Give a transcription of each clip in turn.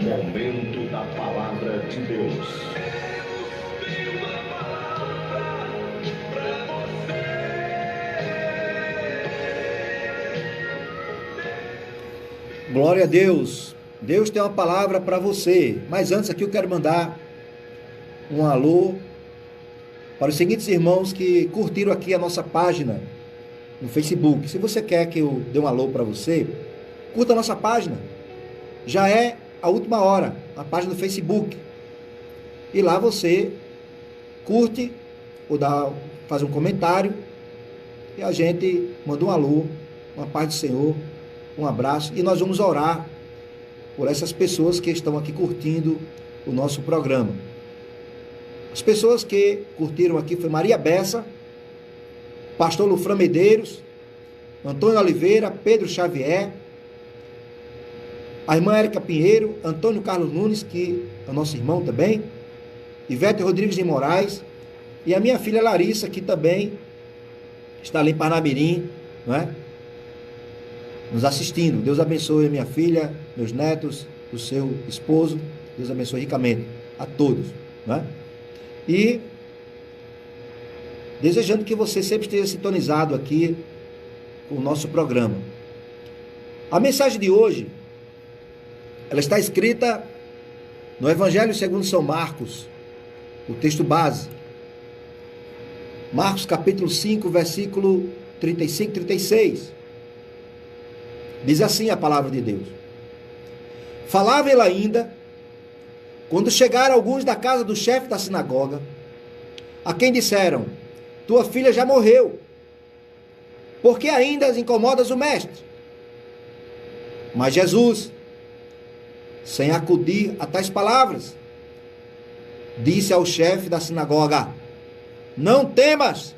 Momento da Palavra de Deus. Glória a Deus. Deus tem uma palavra para você. Mas antes aqui eu quero mandar um alô para os seguintes irmãos que curtiram aqui a nossa página no Facebook. Se você quer que eu dê um alô para você, curta a nossa página. Já é a última hora, a página do Facebook. E lá você curte ou faz um comentário e a gente manda um alô, uma paz do Senhor, um abraço, e nós vamos orar por essas pessoas que estão aqui curtindo o nosso programa. As pessoas que curtiram aqui foi Maria Bessa, Pastor Lufran Medeiros, Antônio Oliveira, Pedro Xavier, a irmã Érica Pinheiro, Antônio Carlos Nunes, que é o nosso irmão também, Ivete Rodrigues de Moraes, e a minha filha Larissa, que também está ali em Parnamirim, não é? Nos assistindo. Deus abençoe a minha filha, meus netos, o seu esposo. Deus abençoe ricamente a todos, não é? E desejando que você sempre esteja sintonizado aqui com o nosso programa. A mensagem de hoje, ela está escrita no Evangelho segundo São Marcos, o texto base. Marcos capítulo 5, versículo 35 e 36. Diz assim a palavra de Deus. Falava ele ainda, quando chegaram alguns da casa do chefe da sinagoga, a quem disseram: tua filha já morreu, por que ainda incomodas o mestre? Mas Jesus, sem acudir a tais palavras, disse ao chefe da sinagoga: não temas,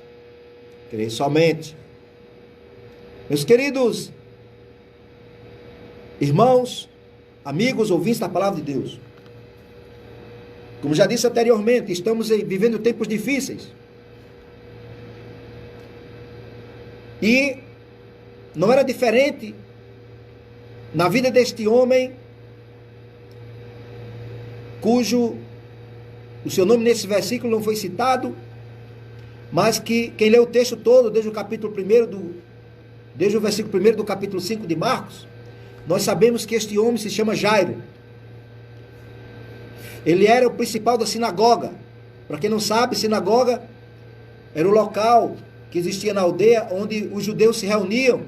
crê somente. Meus queridos irmãos, amigos, ouvintes da palavra de Deus, como já disse anteriormente, estamos vivendo tempos difíceis. E não era diferente na vida deste homem, cujo o seu nome nesse versículo não foi citado, mas que quem lê o texto todo, desde o capítulo 1 desde o versículo 1 do capítulo 5 de Marcos, nós sabemos que este homem se chama Jairo. Ele era o principal da sinagoga. Para quem não sabe, sinagoga era o local que existia na aldeia onde os judeus se reuniam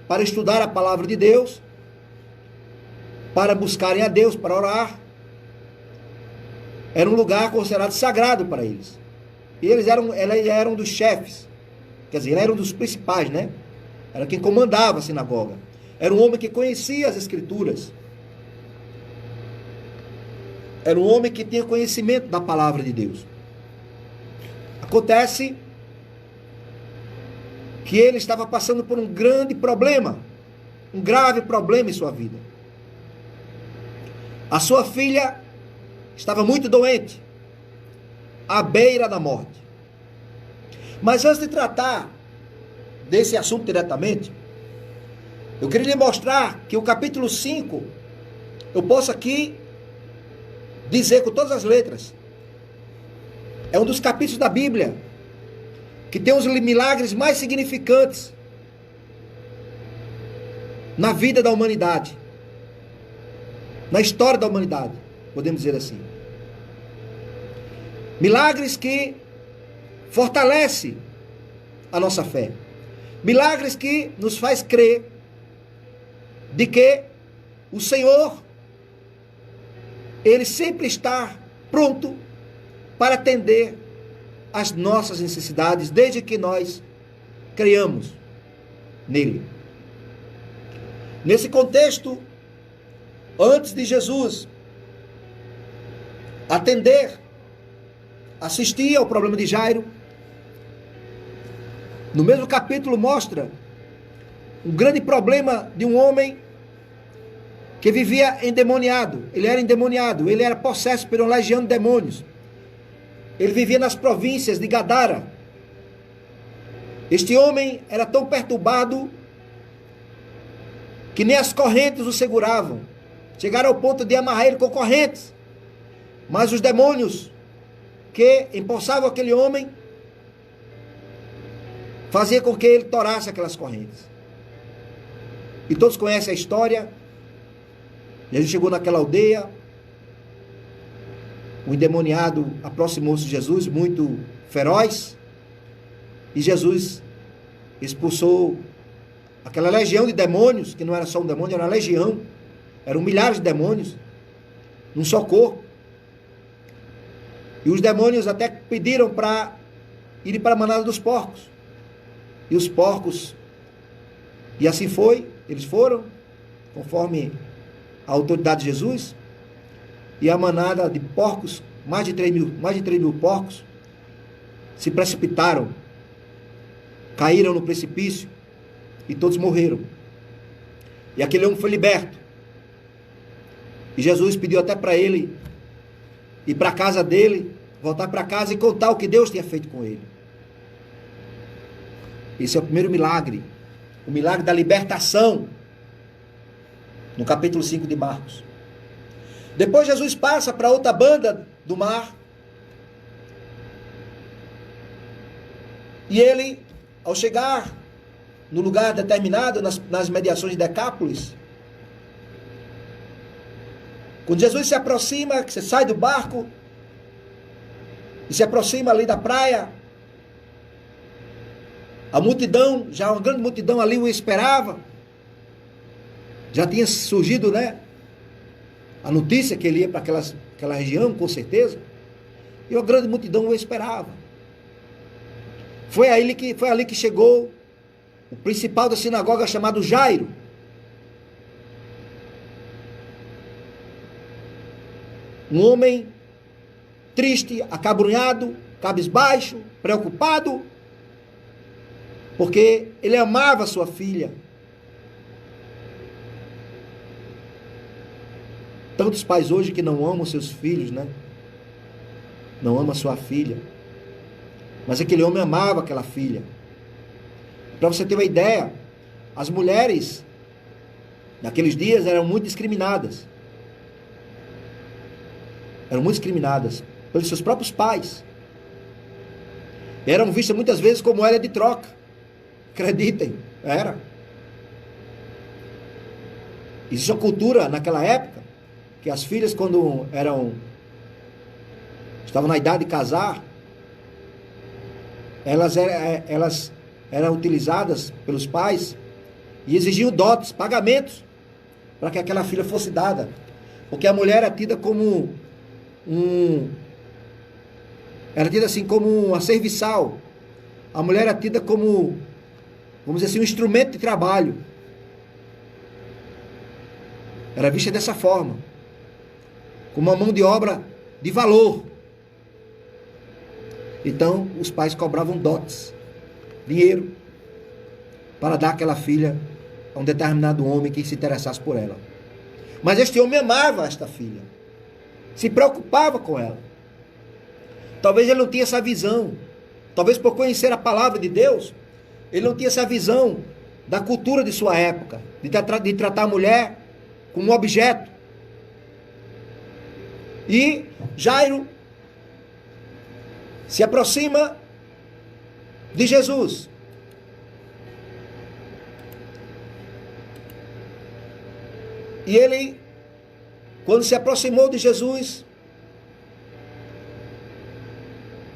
para estudar a palavra de Deus, para buscarem a Deus, para orar. Era um lugar considerado sagrado para eles. E eles eram dos chefes, quer dizer, ele era um dos principais, né? Era quem comandava a sinagoga. Era um homem que conhecia as Escrituras. Era um homem que tinha conhecimento da palavra de Deus. Acontece que ele estava passando por um grande problema, um grave problema em sua vida. A sua filha estava muito doente, à beira da morte. Mas antes de tratar desse assunto diretamente, eu queria lhe mostrar que o capítulo 5, eu posso aqui dizer com todas as letras, é um dos capítulos da Bíblia que tem os milagres mais significantes na vida da humanidade, na história da humanidade, podemos dizer assim. Milagres que fortalecem a nossa fé. Milagres que nos faz crer de que o Senhor, Ele sempre está pronto para atender às nossas necessidades, desde que nós creiamos nele. Nesse contexto, antes de Jesus assistir ao problema de Jairo, no mesmo capítulo mostra um grande problema de um homem que vivia endemoniado. Ele era endemoniado, ele era possesso por uma legião de demônios. Ele vivia nas províncias de Gadara. Este homem era tão perturbado que nem as correntes o seguravam. Chegaram ao ponto de amarrar ele com correntes. Mas os demônios que empossavam aquele homem faziam com que ele torasse aquelas correntes. E todos conhecem a história. Jesus chegou naquela aldeia. O endemoniado aproximou-se de Jesus, muito feroz. E Jesus expulsou aquela legião de demônios, que não era só um demônio, era uma legião. Eram milhares de demônios num só corpo. E os demônios até pediram para irem para a manada dos porcos. E os porcos, e assim foi, eles foram, conforme a autoridade de Jesus. E a manada de porcos, mais de 3 mil porcos, se precipitaram, caíram no precipício e todos morreram. E aquele homem foi liberto. E Jesus pediu até para ele ir para a casa dele, voltar para casa e contar o que Deus tinha feito com ele. Esse é o primeiro milagre, o milagre da libertação, no capítulo 5 de Marcos. Depois Jesus passa para outra banda do mar. E ele, ao chegar no lugar determinado, nas mediações de Decápolis, quando Jesus se aproxima, que você sai do barco e se aproxima ali da praia, a multidão, já uma grande multidão ali o esperava. Já tinha surgido, né, a notícia que ele ia para aquela região, com certeza. E uma grande multidão o esperava. Foi ali que chegou o principal da sinagoga, chamado Jairo. Um homem triste, acabrunhado, cabisbaixo, preocupado, porque ele amava sua filha. Tantos pais hoje que não amam seus filhos, né? Não amam sua filha. Mas aquele homem amava aquela filha. Para você ter uma ideia, as mulheres naqueles dias eram muito discriminadas. Eram muito discriminadas pelos seus próprios pais. Eram vistas muitas vezes como moeda de troca. Acreditem, era. Existe uma cultura naquela época que as filhas, quando estavam na idade de casar, elas eram utilizadas pelos pais e exigiam dotes, pagamentos, para que aquela filha fosse dada. Porque a mulher era tida como era tida assim como uma serviçal. A mulher era tida como, vamos dizer assim, um instrumento de trabalho. Era vista dessa forma, como uma mão de obra de valor. Então, os pais cobravam dotes, dinheiro, para dar aquela filha a um determinado homem que se interessasse por ela. Mas este homem amava esta filha, se preocupava com ela. Talvez ele não tinha essa visão, talvez por conhecer a palavra de Deus, ele não tinha essa visão da cultura de sua época, de tratar a mulher como um objeto. E Jairo se aproxima de Jesus. E ele, quando se aproximou de Jesus,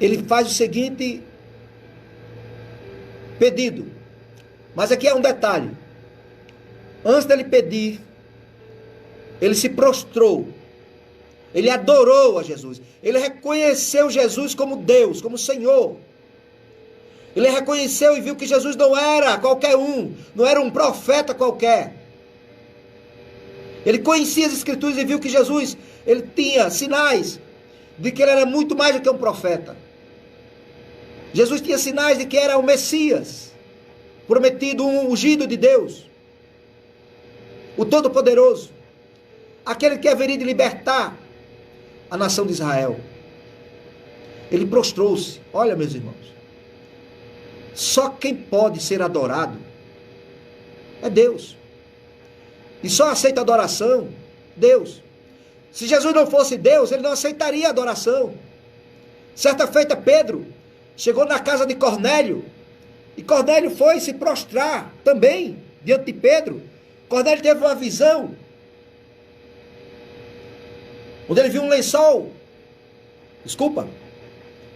ele faz o seguinte pedido. Mas aqui é um detalhe. Antes dele pedir, ele se prostrou. Ele adorou a Jesus. Ele reconheceu Jesus como Deus, como Senhor. Ele reconheceu e viu que Jesus não era qualquer um, não era um profeta qualquer. Ele conhecia as Escrituras e viu que Jesus, ele tinha sinais de que ele era muito mais do que um profeta. Jesus tinha sinais de que era o Messias, prometido, um ungido de Deus, o Todo-Poderoso, aquele que haveria de libertar a nação de Israel. Ele prostrou-se. Olha, meus irmãos, só quem pode ser adorado é Deus. E só aceita adoração Deus. Se Jesus não fosse Deus, ele não aceitaria a adoração. Certa feita, Pedro chegou na casa de Cornélio, e Cornélio foi se prostrar também diante de Pedro. Cornélio teve uma visão, onde ele viu um lençol.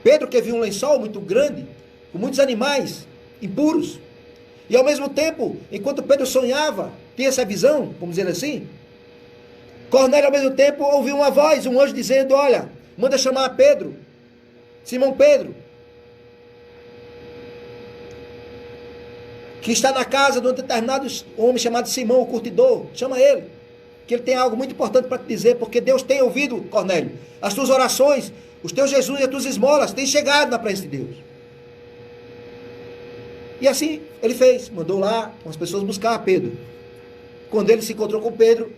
Pedro que viu um lençol muito grande, com muitos animais impuros. E ao mesmo tempo, enquanto Pedro sonhava, tinha essa visão, vamos dizer assim, Cornélio ao mesmo tempo ouviu uma voz, um anjo dizendo: olha, manda chamar Pedro, Simão Pedro, que está na casa de um determinado homem chamado Simão, o curtidor. Chama ele, que ele tem algo muito importante para te dizer, porque Deus tem ouvido, Cornélio, as tuas orações, os teus jejuns e as tuas esmolas têm chegado na presença de Deus. E assim ele fez, mandou lá umas pessoas buscar Pedro. Quando ele se encontrou com Pedro,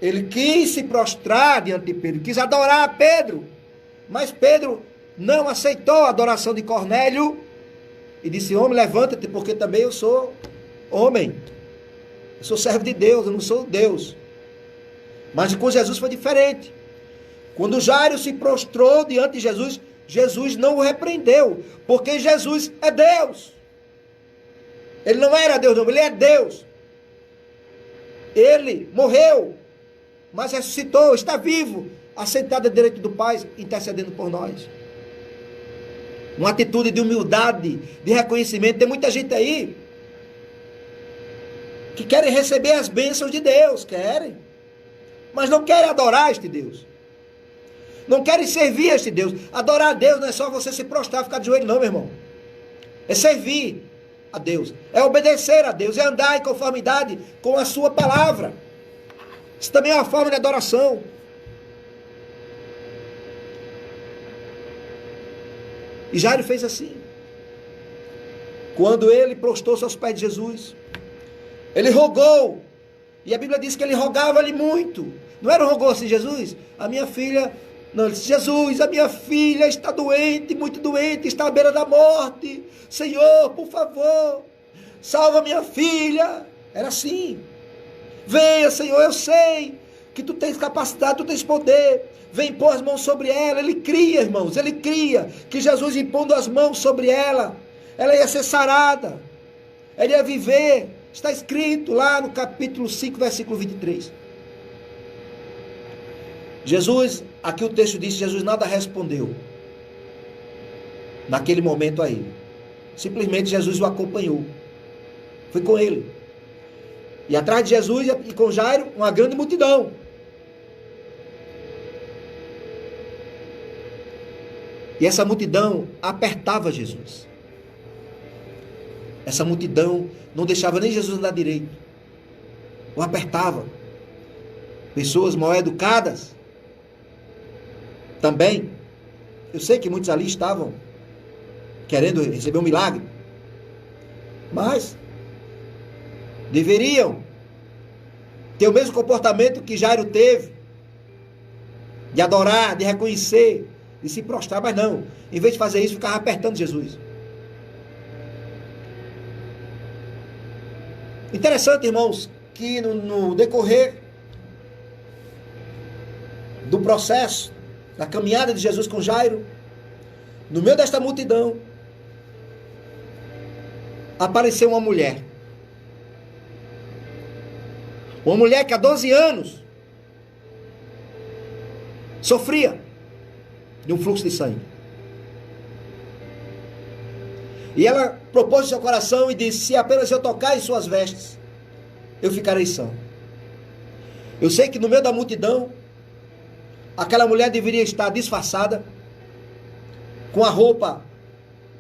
ele quis se prostrar diante de Pedro, quis adorar Pedro, mas Pedro não aceitou a adoração de Cornélio e disse: homem, levanta-te, porque também eu sou homem, eu sou servo de Deus, eu não sou Deus. Mas com Jesus foi diferente. Quando Jairo se prostrou diante de Jesus, Jesus não o repreendeu, porque Jesus é Deus. Ele não era Deus, não, ele é Deus. Ele morreu, mas ressuscitou, está vivo, assentado à direita do Pai, intercedendo por nós. Uma atitude de humildade, de reconhecimento. Tem muita gente aí que querem receber as bênçãos de Deus, querem, mas não querem adorar este Deus. Não querem servir a este Deus. Adorar a Deus não é só você se prostrar, ficar de joelho, não, meu irmão. É servir a Deus, é obedecer a Deus, é andar em conformidade com a sua palavra. Isso também é uma forma de adoração. E Jairo fez assim. Quando ele prostrou-se aos pés de Jesus, ele rogou, e a Bíblia diz que ele rogava-lhe muito. Não era um rogou assim: Jesus, a minha filha... Não, ele disse: Jesus, a minha filha está doente, muito doente, está à beira da morte. Senhor, por favor, salva minha filha. Era assim. Venha, Senhor, eu sei que tu tens capacidade, tu tens poder. Vem pôr as mãos sobre ela. Ele cria, irmãos, ele cria que Jesus, impondo as mãos sobre ela, ela ia ser sarada, ela ia viver. Está escrito lá no capítulo 5, versículo 23. Jesus, aqui o texto diz: Jesus nada respondeu naquele momento a ele. Simplesmente Jesus o acompanhou, foi com ele. E atrás de Jesus e com Jairo, uma grande multidão. E essa multidão apertava Jesus. Essa multidão não deixava nem Jesus andar direito, o apertava. Pessoas mal educadas também. Eu sei que muitos ali estavam querendo receber um milagre, mas deveriam ter o mesmo comportamento que Jairo teve, de adorar, de reconhecer, de se prostrar. Mas não, em vez de fazer isso, ficava apertando Jesus. Interessante, irmãos, que no decorrer do processo, da caminhada de Jesus com Jairo, no meio desta multidão, apareceu uma mulher. Uma mulher que há 12 anos sofria de um fluxo de sangue. E ela propôs em seu coração e disse: se apenas eu tocar em suas vestes, eu ficarei sã. Eu sei que no meio da multidão, aquela mulher deveria estar disfarçada, com a roupa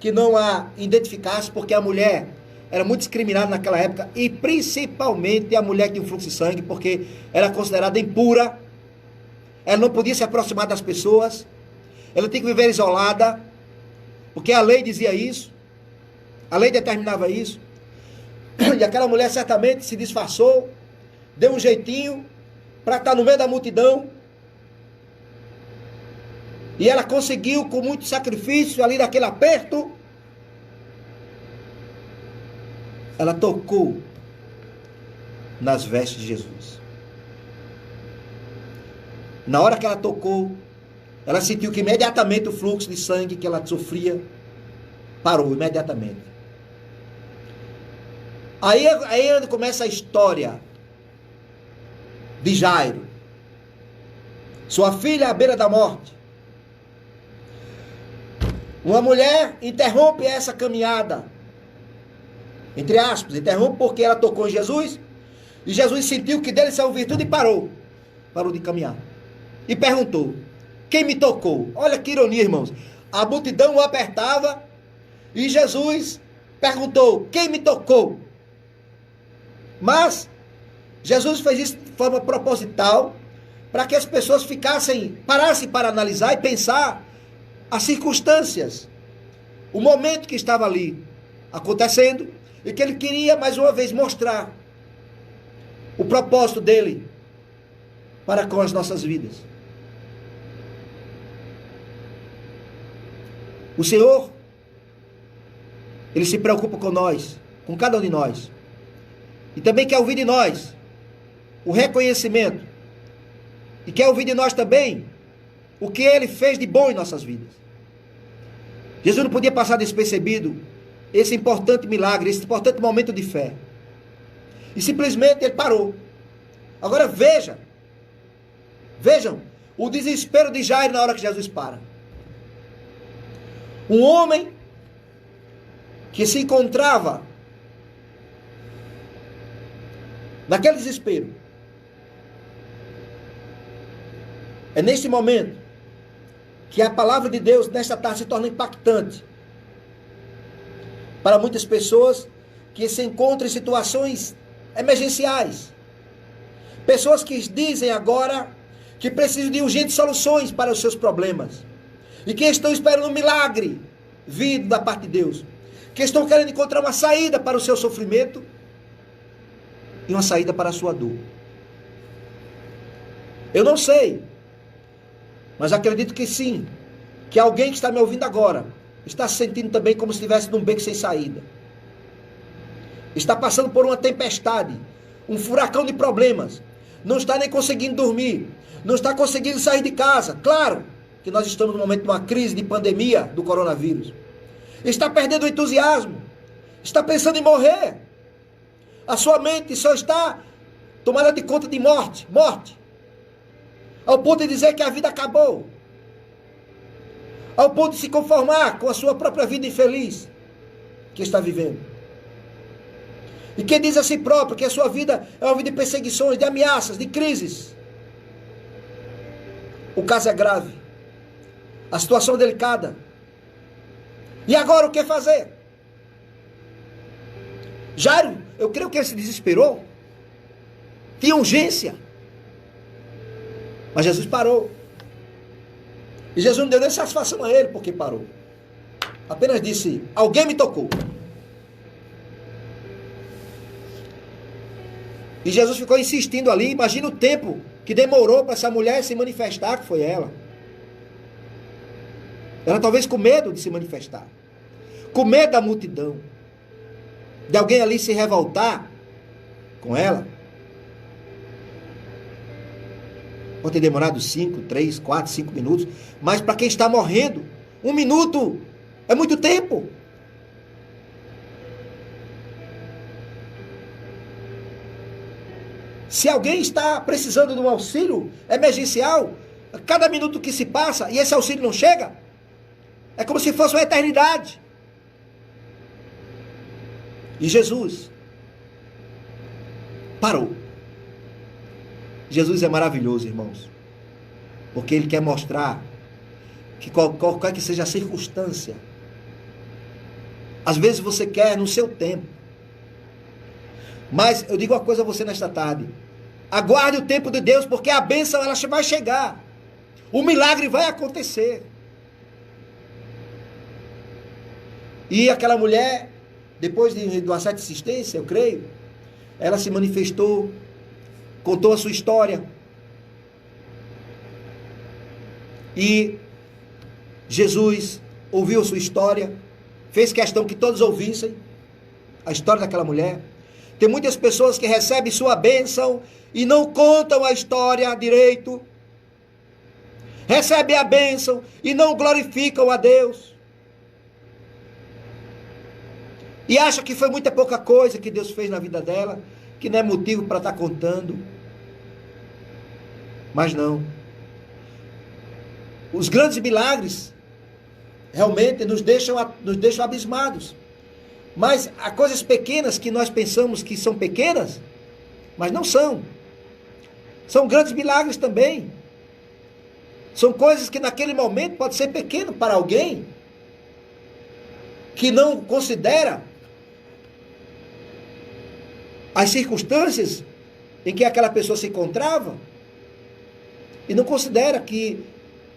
que não a identificasse, porque a mulher era muito discriminada naquela época, e principalmente a mulher que tinha um fluxo de sangue, porque era considerada impura, ela não podia se aproximar das pessoas, ela tinha que viver isolada, porque a lei dizia isso, a lei determinava isso. E aquela mulher certamente se disfarçou, deu um jeitinho para estar no meio da multidão, e ela conseguiu, com muito sacrifício, ali naquele aperto, ela tocou nas vestes de Jesus. Na hora que ela tocou, ela sentiu que imediatamente o fluxo de sangue que ela sofria parou imediatamente. Aí começa a história de Jairo. Sua filha à beira da morte. Uma mulher interrompe essa caminhada, entre aspas, interrompe porque ela tocou em Jesus, e Jesus sentiu que dele saiu virtude e parou de caminhar. E perguntou, quem me tocou? Olha que ironia, irmãos. A multidão o apertava, e Jesus perguntou, quem me tocou? Mas, Jesus fez isso de forma proposital, para que as pessoas parassem para analisar e pensar as circunstâncias, o momento que estava ali acontecendo, e que ele queria mais uma vez mostrar o propósito dele para com as nossas vidas. O Senhor, Ele se preocupa com nós, com cada um de nós, e também quer ouvir de nós o reconhecimento, e quer ouvir de nós também o que Ele fez de bom em nossas vidas. Jesus não podia passar despercebido esse importante milagre, esse importante momento de fé. E simplesmente ele parou. Agora vejam o desespero de Jairo na hora que Jesus para. Um homem que se encontrava naquele desespero. É neste momento que a palavra de Deus nesta tarde se torna impactante para muitas pessoas que se encontram em situações emergenciais. Pessoas que dizem agora que precisam de urgentes soluções para os seus problemas. E que estão esperando um milagre vindo da parte de Deus. Que estão querendo encontrar uma saída para o seu sofrimento e uma saída para a sua dor. Eu não sei, mas acredito que sim, que alguém que está me ouvindo agora está se sentindo também como se estivesse num beco sem saída. Está passando por uma tempestade, um furacão de problemas. Não está nem conseguindo dormir. Não está conseguindo sair de casa. Claro que nós estamos no momento de uma crise de pandemia do coronavírus. Está perdendo o entusiasmo. Está pensando em morrer. A sua mente só está tomada de conta de morte. Morte. Ao ponto de dizer que a vida acabou. Ao ponto de se conformar com a sua própria vida infeliz que está vivendo. E quem diz a si próprio que a sua vida é uma vida de perseguições, de ameaças, de crises. O caso é grave. A situação é delicada. E agora o que fazer? Jairo, eu creio que ele se desesperou. Tinha urgência. Mas Jesus parou. E Jesus não deu nem satisfação a ele porque parou. Apenas disse, alguém me tocou. E Jesus ficou insistindo ali. Imagina o tempo que demorou para essa mulher se manifestar, que foi ela. Ela talvez com medo de se manifestar. Com medo da multidão. De alguém ali se revoltar com ela. Pode ter demorado 5, 3, 4, 5 minutos. Mas para quem está morrendo, 1 minuto é muito tempo. Se alguém está precisando de um auxílio emergencial, a cada minuto que se passa e esse auxílio não chega, é como se fosse uma eternidade. E Jesus parou. Jesus é maravilhoso, irmãos, porque Ele quer mostrar que qualquer que seja a circunstância, às vezes você quer no seu tempo, mas eu digo uma coisa a você nesta tarde, aguarde o tempo de Deus, porque a bênção ela vai chegar, o milagre vai acontecer. E aquela mulher, depois de uma certa insistência, eu creio, ela se manifestou, contou a sua história. E Jesus ouviu a sua história, fez questão que todos ouvissem a história daquela mulher. Tem muitas pessoas que recebem sua bênção e não contam a história direito. recebem a bênção e não glorificam a Deus. E acha que foi muita pouca coisa que Deus fez na vida dela, que não é motivo para estar contando. Mas não. Os grandes milagres realmente nos deixam abismados. Mas há coisas pequenas que nós pensamos que são pequenas, mas não são. São grandes milagres também. São coisas que naquele momento pode ser pequeno para alguém que não considera as circunstâncias em que aquela pessoa se encontrava e não considera que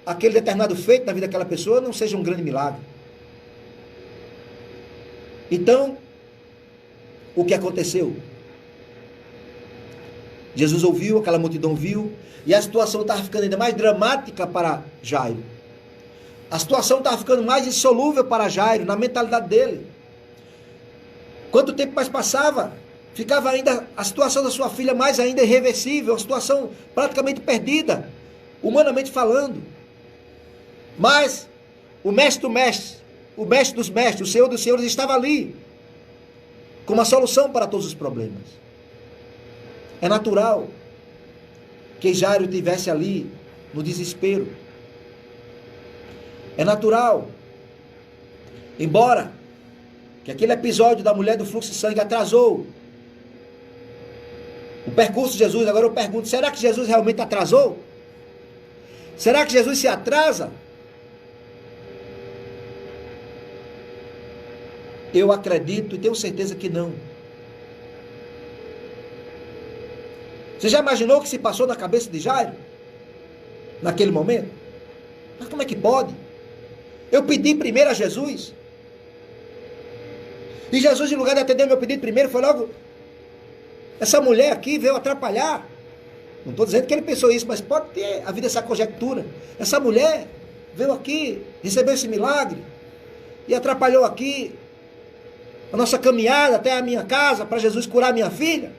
aquele determinado feito na vida daquela pessoa não seja um grande milagre. Então, o que aconteceu? Jesus ouviu, aquela multidão viu, e a situação estava ficando ainda mais dramática para Jairo. A situação estava ficando mais insolúvel para Jairo, na mentalidade dele. Quanto tempo mais passava, ficava ainda a situação da sua filha mais ainda irreversível, uma situação praticamente perdida, humanamente falando. Mas o mestre do mestre, o mestre dos mestres, o Senhor dos senhores estava ali, com uma solução para todos os problemas. É natural que Jairo estivesse ali no desespero. É natural, embora que aquele episódio da mulher do fluxo de sangue atrasou o percurso de Jesus. Agora eu pergunto, será que Jesus realmente atrasou? Será que Jesus se atrasa? Eu acredito e tenho certeza que não. Você já imaginou o que se passou na cabeça de Jairo? Naquele momento? Mas como é que pode? Eu pedi primeiro a Jesus. E Jesus, em lugar de atender meu pedido primeiro, foi logo... Essa mulher aqui veio atrapalhar. Não estou dizendo que ele pensou isso, mas pode ter havido essa conjectura. Essa mulher veio aqui, recebeu esse milagre e atrapalhou aqui a nossa caminhada até a minha casa para Jesus curar minha filha.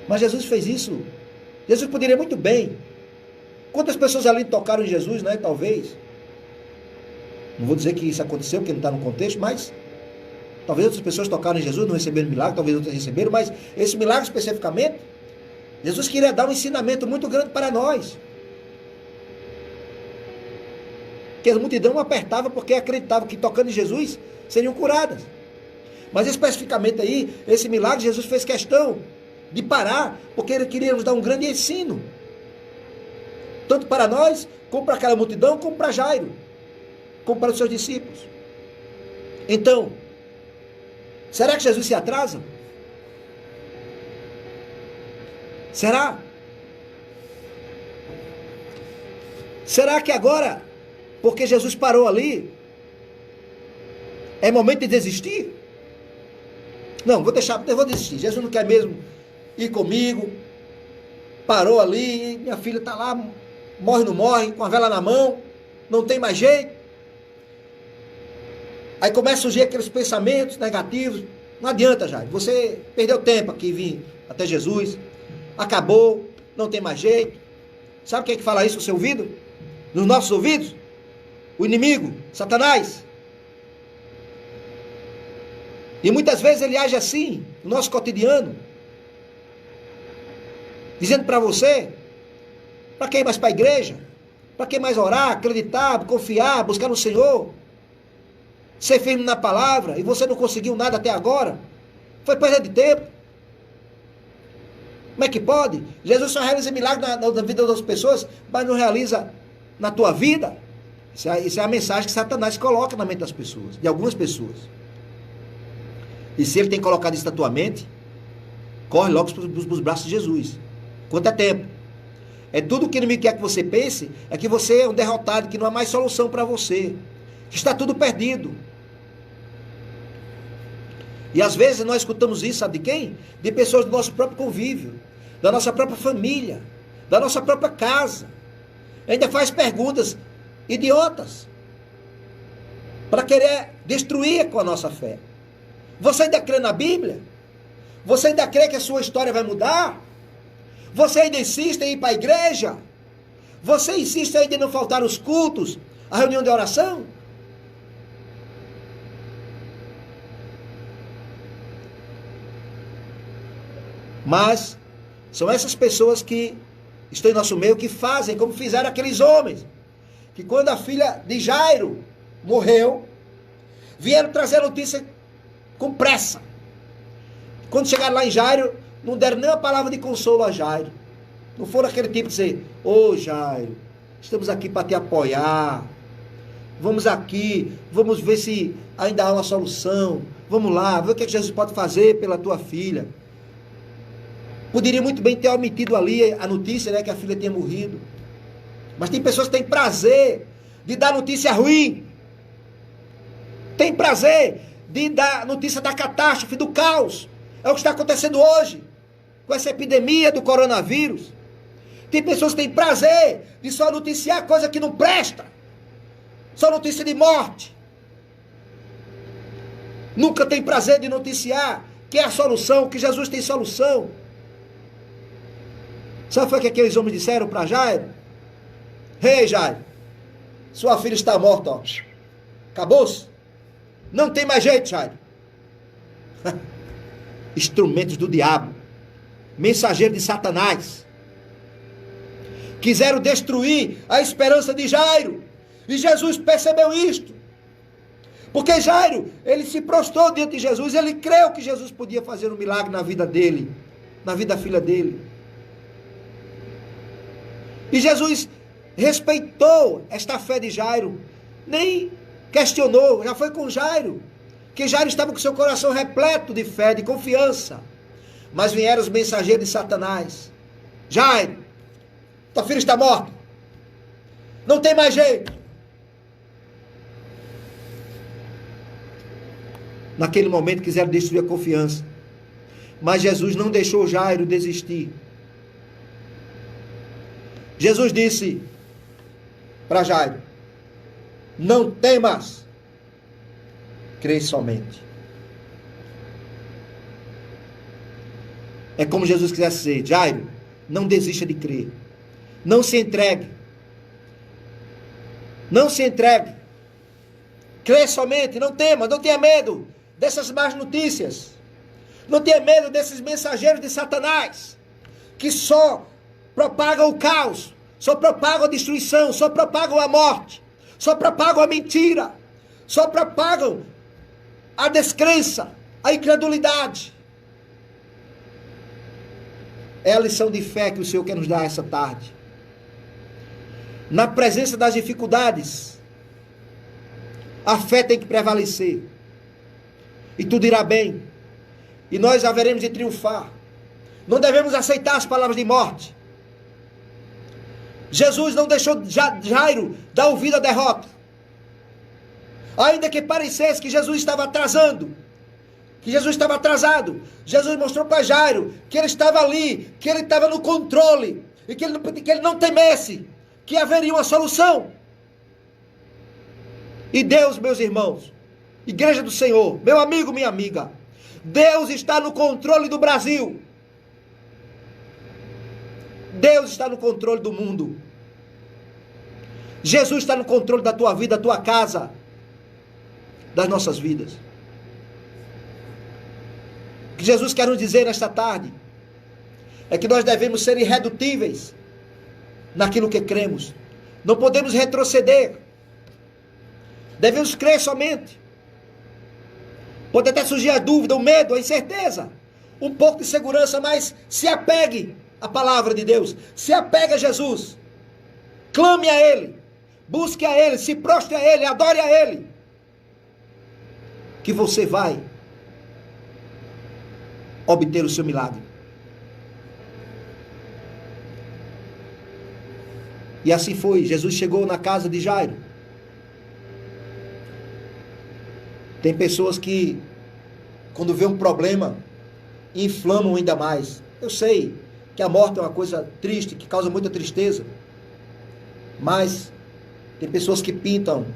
Mas Jesus fez isso. Jesus poderia muito bem. Quantas pessoas ali tocaram em Jesus, né? Talvez. Não vou dizer que isso aconteceu, porque não está no contexto, mas talvez outras pessoas tocaram em Jesus, não receberam milagre, talvez outras receberam, mas esse milagre especificamente, Jesus queria dar um ensinamento muito grande para nós. Que a multidão apertava porque acreditava que tocando em Jesus seriam curadas. Mas especificamente aí, esse milagre, Jesus fez questão de parar, porque ele queria nos dar um grande ensino. Tanto para nós, como para aquela multidão, como para Jairo, como para os seus discípulos. Então, será que Jesus se atrasa? Será? Será que agora, porque Jesus parou ali, é momento de desistir? Não, eu vou desistir. Jesus não quer mesmo ir comigo. Parou ali, minha filha está lá, morre ou não morre, com a vela na mão, não tem mais jeito. Aí começa a surgir aqueles pensamentos negativos. Não adianta, Jairo, você perdeu tempo aqui, vir até Jesus, acabou, não tem mais jeito. Sabe quem é que fala isso no seu ouvido? Nos nossos ouvidos? O inimigo, Satanás. E muitas vezes ele age assim, no nosso cotidiano, dizendo para você, para quem ir mais para a igreja? Para quem mais orar, acreditar, confiar, buscar no Senhor? Ser firme na palavra, e você não conseguiu nada até agora? Foi perda de tempo. Como é que pode? Jesus só realiza milagre na vida das pessoas, mas não realiza na tua vida. Isso é a mensagem que Satanás coloca na mente das pessoas, de algumas pessoas. E se ele tem colocado isso na tua mente, corre logo para os braços de Jesus. Quanto é tempo? É tudo o que o inimigo quer que você pense, é que você é um derrotado, que não há mais solução para você. Que está tudo perdido. E às vezes nós escutamos isso, sabe de quem? De pessoas do nosso próprio convívio, da nossa própria família, da nossa própria casa. Ainda faz perguntas idiotas para querer destruir com a nossa fé. Você ainda crê na Bíblia? Você ainda crê que a sua história vai mudar? Você ainda insiste em ir para a igreja? Você insiste ainda em não faltar os cultos, a reunião de oração? Mas são essas pessoas que estão em nosso meio que fazem como fizeram aqueles homens, que quando a filha de Jairo morreu, vieram trazer a notícia com pressa. Quando chegaram lá em Jairo, não deram nem uma palavra de consolo a Jairo. Não foram aquele tipo de dizer: ô Jairo, estamos aqui para te apoiar, vamos aqui, vamos ver se ainda há uma solução, vamos lá, ver o que Jesus pode fazer pela tua filha. Poderia muito bem ter omitido ali a notícia, né, que a filha tinha morrido. Mas tem pessoas que têm prazer de dar notícia ruim. Tem prazer de dar notícia da catástrofe, do caos. É o que está acontecendo hoje, com essa epidemia do coronavírus. Tem pessoas que têm prazer de só noticiar coisa que não presta. Só notícia de morte. Nunca tem prazer de noticiar que é a solução, que Jesus tem solução. Sabe o que aqueles homens disseram para Jairo? Ei, Jairo, sua filha está morta, ó. Acabou-se. Não tem mais jeito, Jairo. Instrumentos do diabo, mensageiros de Satanás, quiseram destruir a esperança de Jairo. E Jesus percebeu isto. Porque Jairo, ele se prostrou diante de Jesus, ele creu que Jesus podia fazer um milagre na vida dele, na vida da filha dele. E Jesus respeitou esta fé de Jairo, nem questionou, já foi com Jairo, que Jairo estava com seu coração repleto de fé, de confiança. Mas vieram os mensageiros de Satanás. Jairo, tua filha está morta, não tem mais jeito. Naquele momento quiseram destruir a confiança, mas Jesus não deixou Jairo desistir. Jesus disse para Jairo: não temas, crê somente. É como Jesus quisesse dizer: Jairo, não desista de crer, não se entregue, não se entregue, crê somente, não tema, não tenha medo dessas más notícias, não tenha medo desses mensageiros de Satanás, que só propagam o caos, só propagam a destruição, só propagam a morte, só propagam a mentira, só propagam a descrença, a incredulidade. É a lição de fé que o Senhor quer nos dar essa tarde. Na presença das dificuldades, a fé tem que prevalecer, e tudo irá bem, e nós haveremos de triunfar. Não devemos aceitar as palavras de morte. Jesus não deixou Jairo dar ouvido à derrota. Ainda que parecesse que Jesus estava atrasando, que Jesus estava atrasado, Jesus mostrou para Jairo que ele estava ali, que ele estava no controle, e que ele não temesse, que haveria uma solução. E Deus, meus irmãos, igreja do Senhor, meu amigo, minha amiga, Deus está no controle do Brasil. Deus está no controle do mundo. Jesus está no controle da tua vida, da tua casa, das nossas vidas. O que Jesus quer nos dizer nesta tarde é que nós devemos ser irredutíveis naquilo que cremos. Não podemos retroceder. Devemos crer somente. Pode até surgir a dúvida, o medo, a incerteza, um pouco de segurança, mas se apegue à palavra de Deus, se apegue a Jesus, clame a Ele, busque a Ele, se prostre a Ele, adore a Ele, que você vai obter o seu milagre. E assim foi. Jesus chegou na casa de Jairo. Tem pessoas que, quando vê um problema, inflamam ainda mais. Eu sei que a morte é uma coisa triste, que causa muita tristeza, mas tem pessoas que pintam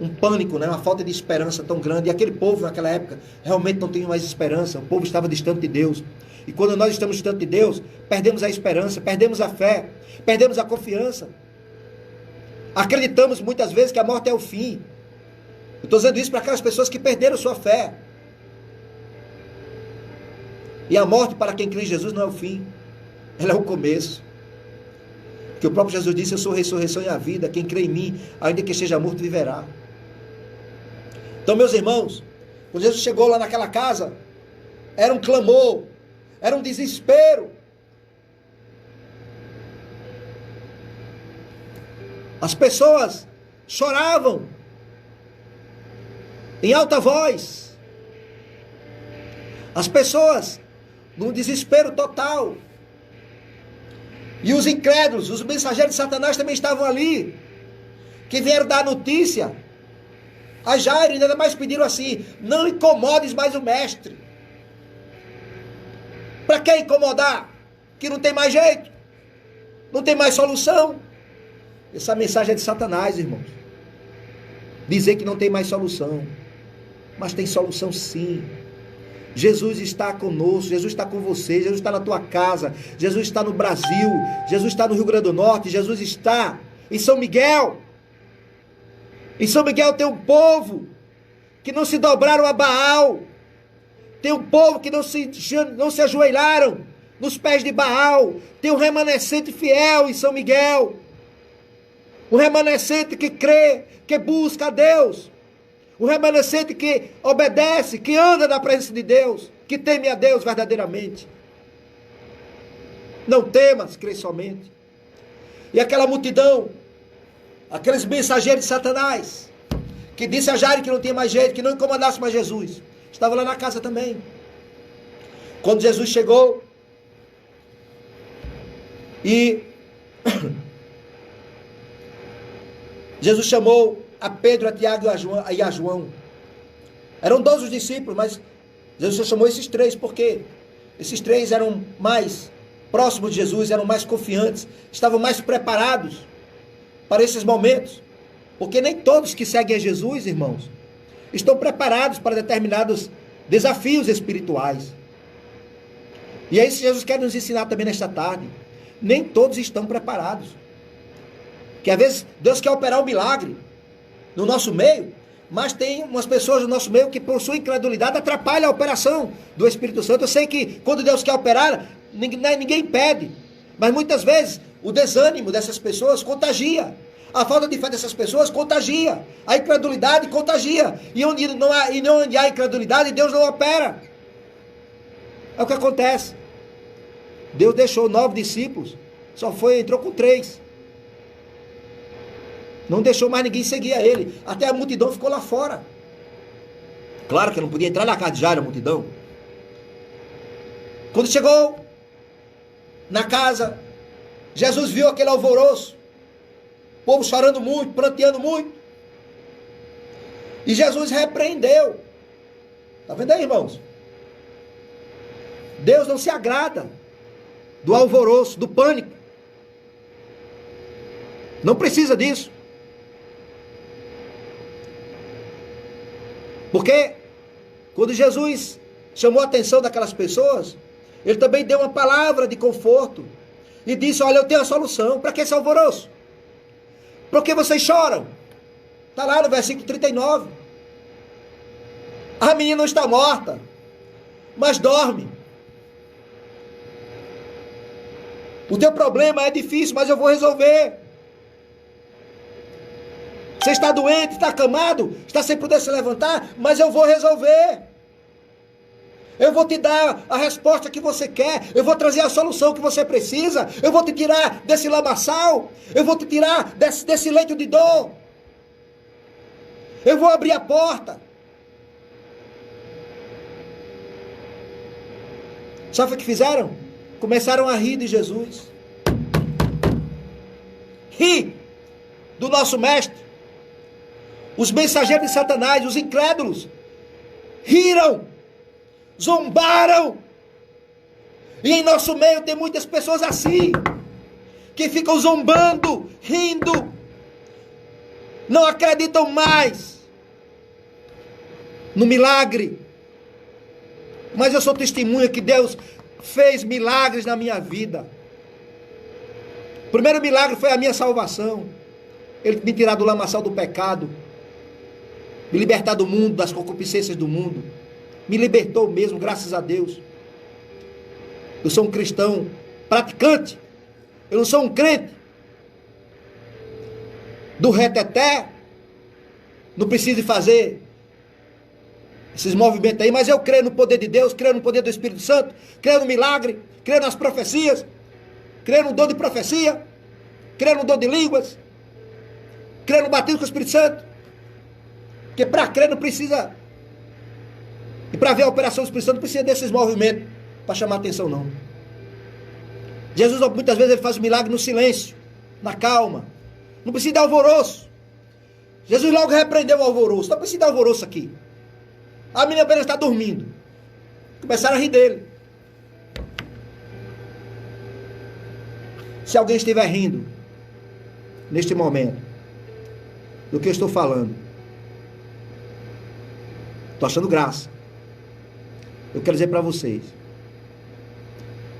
um pânico, né? Uma falta de esperança tão grande. E aquele povo naquela época realmente não tinha mais esperança. O povo estava distante de Deus. E quando nós estamos distante de Deus, perdemos a esperança, perdemos a fé, perdemos a confiança. Acreditamos muitas vezes que a morte é o fim. Eu estou dizendo isso para aquelas pessoas que perderam sua fé. E a morte para quem crê em Jesus não é o fim. Ela é o começo. Porque o próprio Jesus disse: eu sou a ressurreição e a vida. Quem crê em mim, ainda que esteja morto, viverá. Então, meus irmãos, quando Jesus chegou lá naquela casa, era um clamor, era um desespero. As pessoas choravam em alta voz. As pessoas num desespero total. E os incrédulos, os mensageiros de Satanás também estavam ali, que vieram dar notícia a Jairo, e ainda mais pediram assim: não incomodes mais o mestre. Para que incomodar? Que não tem mais jeito, não tem mais solução. Essa mensagem é de Satanás, irmãos. Dizer que não tem mais solução. Mas tem solução sim. Jesus está conosco, Jesus está com você, Jesus está na tua casa, Jesus está no Brasil, Jesus está no Rio Grande do Norte, Jesus está em São Miguel. Em São Miguel tem um povo que não se dobraram a Baal. Tem um povo que não se ajoelharam nos pés de Baal. Tem um remanescente fiel em São Miguel. O remanescente que crê, que busca a Deus. O remanescente que obedece, que anda na presença de Deus, que teme a Deus verdadeiramente. Não temas, crê somente. E aquela multidão, aqueles mensageiros de Satanás, que disse a Jairo que não tinha mais jeito, que não incomodasse mais Jesus, estava lá na casa também. Quando Jesus chegou e Jesus chamou a Pedro, a Tiago e a João. Eram 12 os discípulos, mas Jesus só chamou esses 3, porque esses 3 eram mais próximos de Jesus, eram mais confiantes, estavam mais preparados para esses momentos. Porque nem todos que seguem a Jesus, irmãos, estão preparados para determinados desafios espirituais. E é isso que Jesus quer nos ensinar também nesta tarde. Nem todos estão preparados. Que às vezes Deus quer operar um milagre no nosso meio, mas tem umas pessoas no nosso meio que por sua incredulidade atrapalham a operação do Espírito Santo. Eu sei que quando Deus quer operar, ninguém impede, mas muitas vezes o desânimo dessas pessoas contagia, a falta de fé dessas pessoas contagia, a incredulidade contagia, e onde não há incredulidade, Deus não opera. É o que acontece. Deus deixou 9 discípulos, entrou com 3. Não deixou mais ninguém seguir a ele. Até a multidão ficou lá fora. Claro que não podia entrar na casa de Jairo, a multidão. Quando chegou na casa, Jesus viu aquele alvoroço, o povo chorando muito, pranteando muito. E Jesus repreendeu. Está vendo aí, irmãos? Deus não se agrada do alvoroço, do pânico. Não precisa disso. Porque quando Jesus chamou a atenção daquelas pessoas, ele também deu uma palavra de conforto e disse: olha, eu tenho a solução. Para que esse alvoroço? Por que vocês choram? Está lá no versículo 39. A menina não está morta, mas dorme. O teu problema é difícil, mas eu vou resolver. Você está doente, está acamado, está sem poder se levantar, mas eu vou resolver. Eu vou te dar a resposta que você quer, eu vou trazer a solução que você precisa, eu vou te tirar desse lamaçal, eu vou te tirar desse leito de dor. Eu vou abrir a porta. Sabe o que fizeram? Começaram a rir de Jesus. Rir do nosso mestre. Os mensageiros de Satanás, os incrédulos, riram, zombaram. E em nosso meio tem muitas pessoas assim, que ficam zombando, rindo, não acreditam mais no milagre. Mas eu sou testemunha que Deus fez milagres na minha vida. O primeiro milagre foi a minha salvação. Ele me tirar do lamaçal do pecado, me libertar do mundo, das concupiscências do mundo. Me libertou mesmo, graças a Deus. Eu sou um cristão praticante. Eu não sou um crente do reteté. Não preciso fazer esses movimentos aí, mas eu creio no poder de Deus, creio no poder do Espírito Santo, creio no milagre, creio nas profecias, creio no dom de profecia, creio no dom de línguas, creio no batismo com o Espírito Santo. Porque para crer não precisa, e para ver a operação do Espírito Santo não precisa desses movimentos para chamar atenção, não. Jesus muitas vezes ele faz o milagre no silêncio, na calma. Não precisa de alvoroço. Jesus logo repreendeu o alvoroço. Não precisa de alvoroço aqui. A menina apenas está dormindo. Começaram a rir dele. Se alguém estiver rindo neste momento do que eu estou falando, estou achando graça. Eu quero dizer para vocês,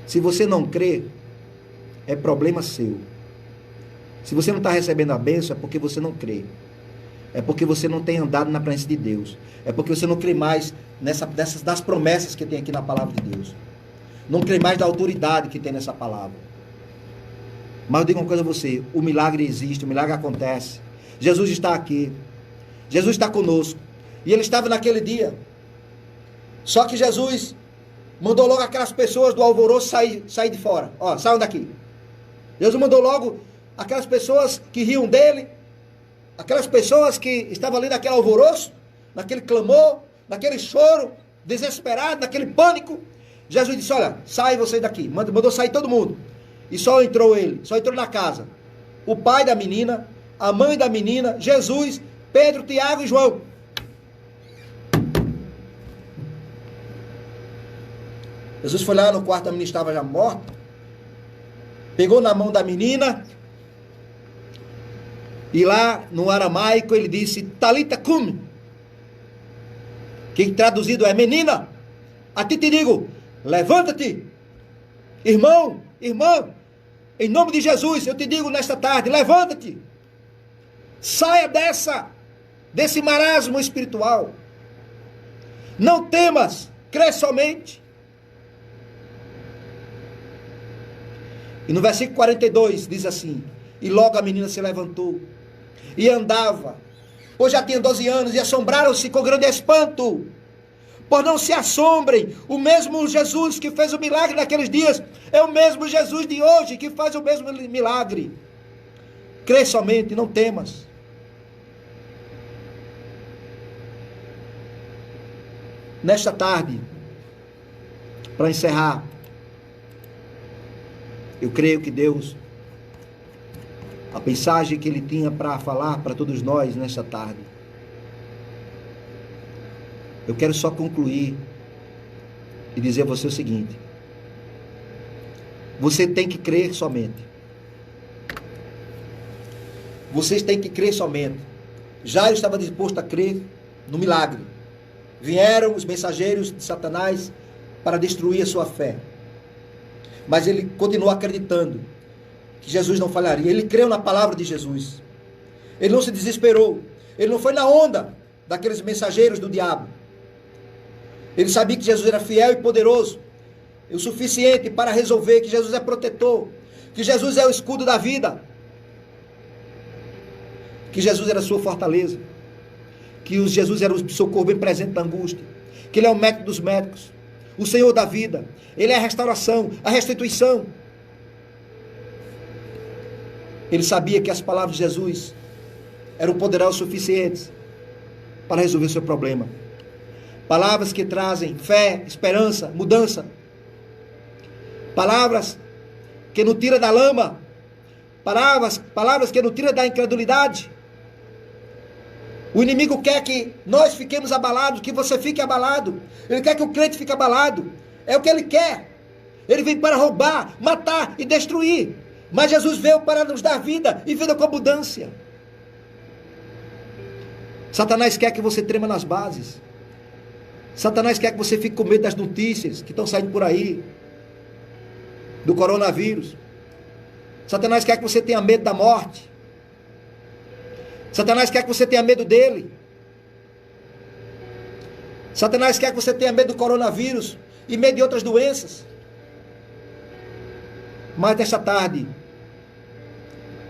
se você não crê, é problema seu. Se você não está recebendo a bênção, é porque você não crê. É porque você não tem andado na presença de Deus. É porque você não crê mais das promessas que tem aqui na palavra de Deus. Não crê mais da autoridade que tem nessa palavra. Mas eu digo uma coisa a você, o milagre existe, o milagre acontece. Jesus está aqui. Jesus está conosco. E ele estava naquele dia. Só que Jesus mandou logo aquelas pessoas do alvoroço sair de fora. Ó, saiam daqui. Jesus mandou logo aquelas pessoas que riam dele, aquelas pessoas que estavam ali naquele alvoroço, naquele clamor, naquele choro, desesperado, naquele pânico. Jesus disse, olha, sai vocês daqui. Mandou sair todo mundo. E só entrou ele, só entrou na casa. O pai da menina, a mãe da menina, Jesus, Pedro, Tiago e João. Jesus foi lá no quarto, da menina estava já morta. Pegou na mão da menina. E lá no aramaico ele disse, Talita cum. Que traduzido é, menina, a ti te digo, levanta-te. Irmão, irmã, em nome de Jesus, eu te digo nesta tarde, levanta-te. Saia desse marasmo espiritual. Não temas, crê somente. E no versículo 42 diz assim, e logo a menina se levantou e andava, pois já tinha 12 anos, e assombraram-se com grande espanto. Por não se assombrem, o mesmo Jesus que fez o milagre naqueles dias, é o mesmo Jesus de hoje que faz o mesmo milagre. Crê somente, não temas. Nesta tarde, para encerrar, eu creio que Deus, a mensagem que Ele tinha para falar para todos nós nesta tarde, eu quero só concluir e dizer a você o seguinte: você tem que crer somente. Vocês têm que crer somente. Jairo estava disposto a crer no milagre. Vieram os mensageiros de Satanás para destruir a sua fé. Mas ele continuou acreditando que Jesus não falharia. Ele creu na palavra de Jesus. Ele não se desesperou. Ele não foi na onda daqueles mensageiros do diabo. Ele sabia que Jesus era fiel e poderoso, o suficiente para resolver, que Jesus é protetor, que Jesus é o escudo da vida, que Jesus era a sua fortaleza, que Jesus era o socorro bem presente na angústia, que Ele é o médico dos médicos, o Senhor da vida, Ele é a restauração, a restituição. Ele sabia que as palavras de Jesus eram poderosas o suficientes para resolver o seu problema. Palavras que trazem fé, esperança, mudança. Palavras que nos tiram da lama. Palavras que nos tiram da incredulidade. O inimigo quer que nós fiquemos abalados, que você fique abalado. Ele quer que o crente fique abalado. É o que ele quer. Ele vem para roubar, matar e destruir. Mas Jesus veio para nos dar vida e vida com abundância. Satanás quer que você trema nas bases. Satanás quer que você fique com medo das notícias que estão saindo por aí, do coronavírus. Satanás quer que você tenha medo da morte. Satanás quer que você tenha medo dele. Satanás quer que você tenha medo do coronavírus e medo de outras doenças. Mas nesta tarde,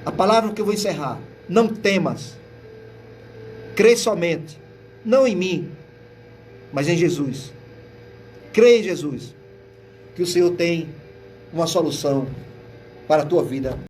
a palavra que eu vou encerrar: não temas, crê somente, não em mim, mas em Jesus. Crê em Jesus, que o Senhor tem uma solução para a tua vida.